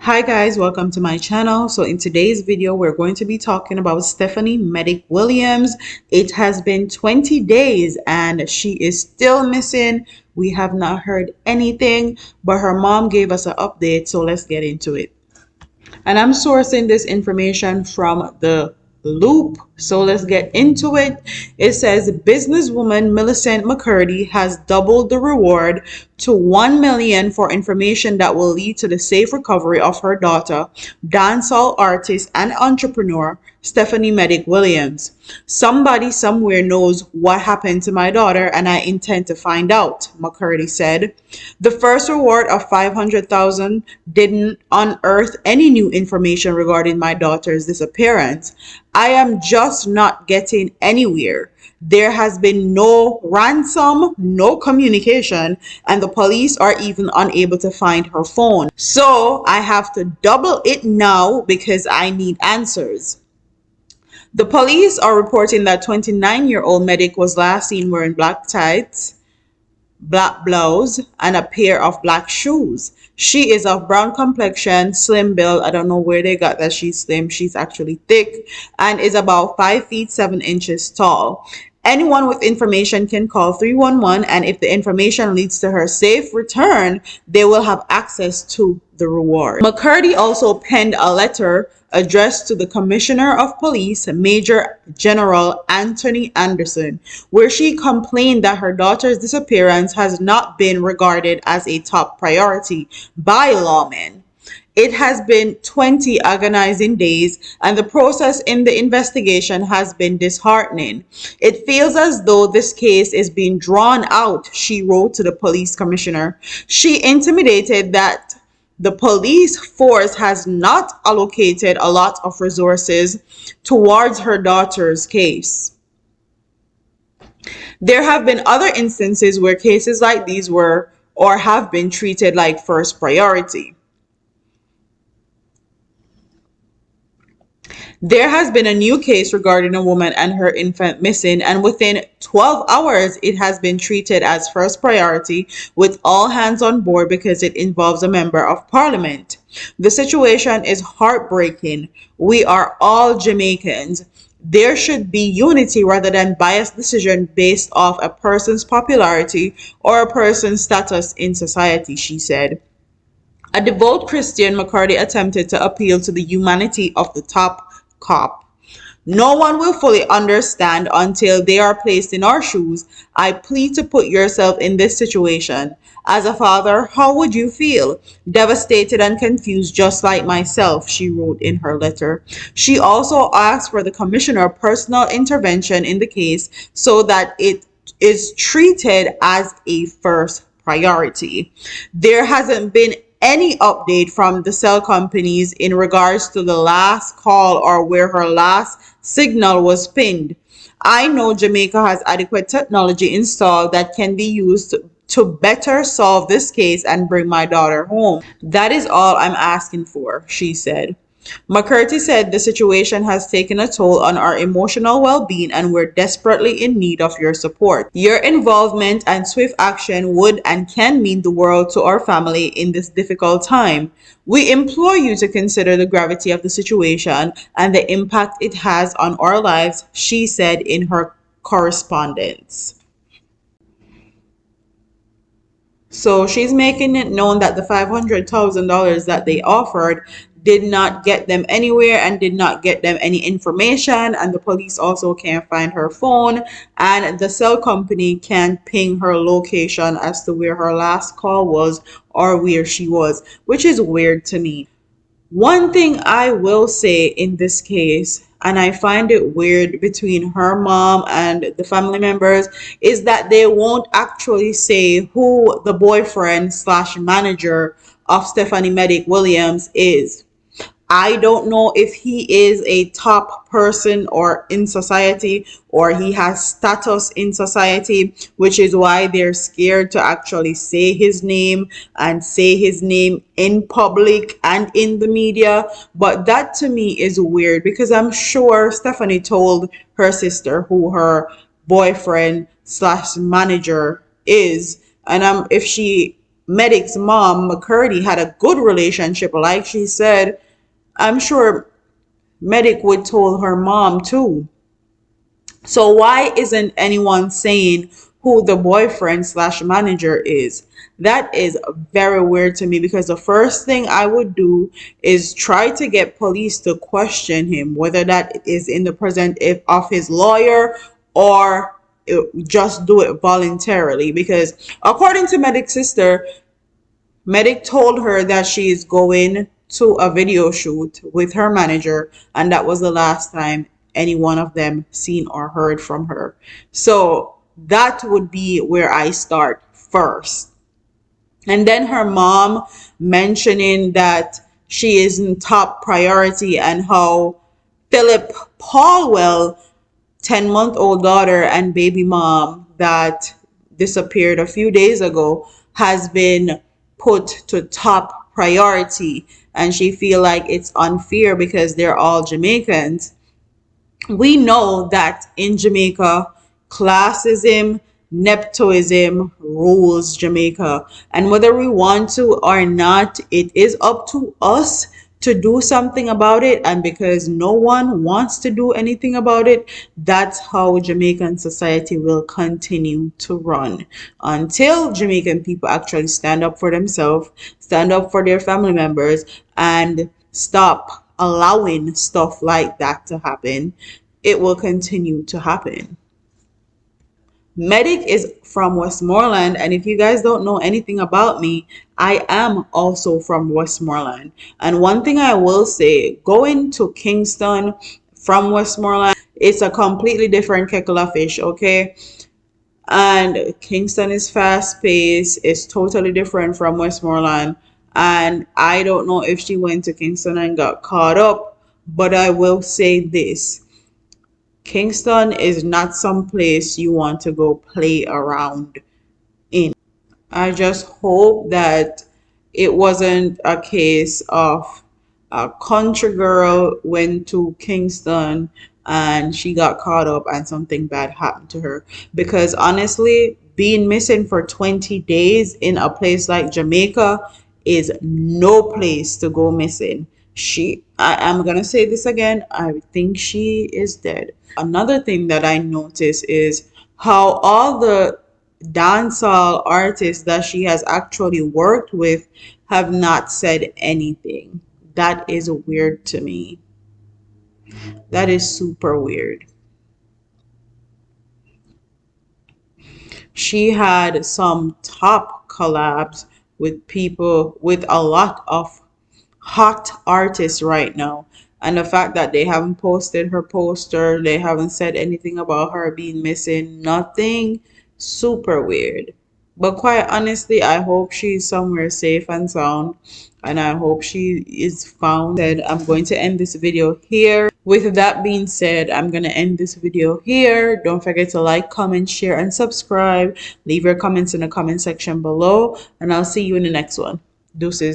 Hi guys, welcome to my channel. So in today's video, we're going to be talking about Stephanie Meddik Williams. It has been 20 days and she is still missing. We have not heard anything, but her mom gave us an update. So let's get into it. And I'm sourcing this information from the Loop. So let's get into it. It says businesswoman Millicent McCurdy has doubled the reward to 1 million for information that will lead to the safe recovery of her daughter, dancehall artist and entrepreneur Stephanie Meddik Williams. Somebody somewhere knows what happened to my daughter and I intend to find out, McCurdy said. The first reward of 500,000 didn't unearth any new information regarding my daughter's disappearance. I am just not getting anywhere. There has been no ransom, no communication, and the police are even unable to find her phone. So I have to double it now because I need answers. The police are reporting that 29-year-old Meddik was last seen wearing black tights, black blouse, and a pair of black shoes. She is of brown complexion, slim build. I don't know where they got that she's slim. She's actually thick and is about 5 feet 7 inches tall. Anyone with information can call 311, and if the information leads to her safe return, they will have access to the reward. McCurdy also penned a letter addressed to the Commissioner of Police, Major General Anthony Anderson, where she complained that her daughter's disappearance has not been regarded as a top priority by lawmen. It has been 20 agonizing days, and the process in the investigation has been disheartening. It feels as though this case is being drawn out, she wrote to the police commissioner. She intimated that the police force has not allocated a lot of resources towards her daughter's case. There have been other instances where cases like these were or have been treated like first priority. There has been a new case regarding a woman and her infant missing, and within 12 hours, it has been treated as first priority with all hands on board because it involves a member of parliament. The situation is heartbreaking. We are all Jamaicans. There should be unity rather than biased decision based off a person's popularity or a person's status in society, she said. A devout Christian, McCarty attempted to appeal to the humanity of the top cop. No one will fully understand until they are placed in our shoes. I plead to put yourself in this situation. As a father, how would you feel? Devastated and confused just like myself, she wrote in her letter. She also asked for the commissioner personal intervention in the case so that it is treated as a first priority. There hasn't been any update from the cell companies in regards to the last call or where her last signal was pinned. I know Jamaica has adequate technology installed that can be used to better solve this case and bring my daughter home. That is all I'm asking for, she said. McCurdy said the situation has taken a toll on our emotional well-being and we're desperately in need of your support. Your involvement and swift action would and can mean the world to our family in this difficult time. We implore you to consider the gravity of the situation and the impact it has on our lives, she said in her correspondence. So she's making it known that the $500,000 that they offered did not get them anywhere and did not get them any information, and the police also can't find her phone, and the cell company can't ping her location as to where her last call was or where she was, which is weird to me. One thing I will say in this case, and I find it weird between her mom and the family members, is that they won't actually say who the boyfriend slash manager of Stephanie Meddik Williams is. I don't know if he is a top person or in society or he has status in society, which is why they're scared to actually say his name and say his name in public and in the media. But that to me is weird because I'm sure Stephanie told her sister who her boyfriend slash manager is. And if she Medick's mom, McCurdy, had a good relationship. Like she said, I'm sure Medikk would told her mom too. So why isn't anyone saying who the boyfriend slash manager is? That is very weird to me, because the first thing I would do is try to get police to question him, whether that is in the presence of his lawyer or just do it voluntarily. Because according to Medick's sister, Medikk told her that she is going to a video shoot with her manager, and that was the last time any one of them seen or heard from her. So that would be where I start first. And then her mom mentioning that she is in top priority, and how Philip Paulwell, 10-month-old daughter and baby mom that disappeared a few days ago, has been put to top priority, and she feel like it's unfair because they're all Jamaicans. We know that in Jamaica, classism, nepotism rules Jamaica. And whether we want to or not, it is up to us to do something about it. And because no one wants to do anything about it, that's how Jamaican society will continue to run until Jamaican people actually stand up for themselves, stand up for their family members, and stop allowing stuff like that to happen. It will continue to happen. Medikk is from Westmoreland, and if you guys don't know anything about me, I am also from Westmoreland. And one thing I will say, going to Kingston from Westmoreland, it's a completely different kettle of fish, okay? And Kingston is fast paced, it's totally different from Westmoreland. And I don't know if she went to Kingston and got caught up, but I will say this: Kingston is not some place you want to go play around in. I just hope that it wasn't a case of a country girl went to Kingston and she got caught up and something bad happened to her. Because honestly, being missing for 20 days in a place like Jamaica is no place to go missing. I am gonna say this again, I think she is dead. Another thing that I notice is how all the dancehall artists that she has actually worked with have not said anything. That is weird to me. That is super weird. She had some top collabs with people, with a lot of hot artists right now. And the fact that they haven't posted her poster, they haven't said anything about her being missing, nothing, super weird. But quite honestly, I hope she's somewhere safe and sound. And I hope she is found. I'm going to end this video here. With that being said, I'm going to end this video here. Don't forget to like, comment, share, and subscribe. Leave your comments in the comment section below. And I'll see you in the next one. Deuces.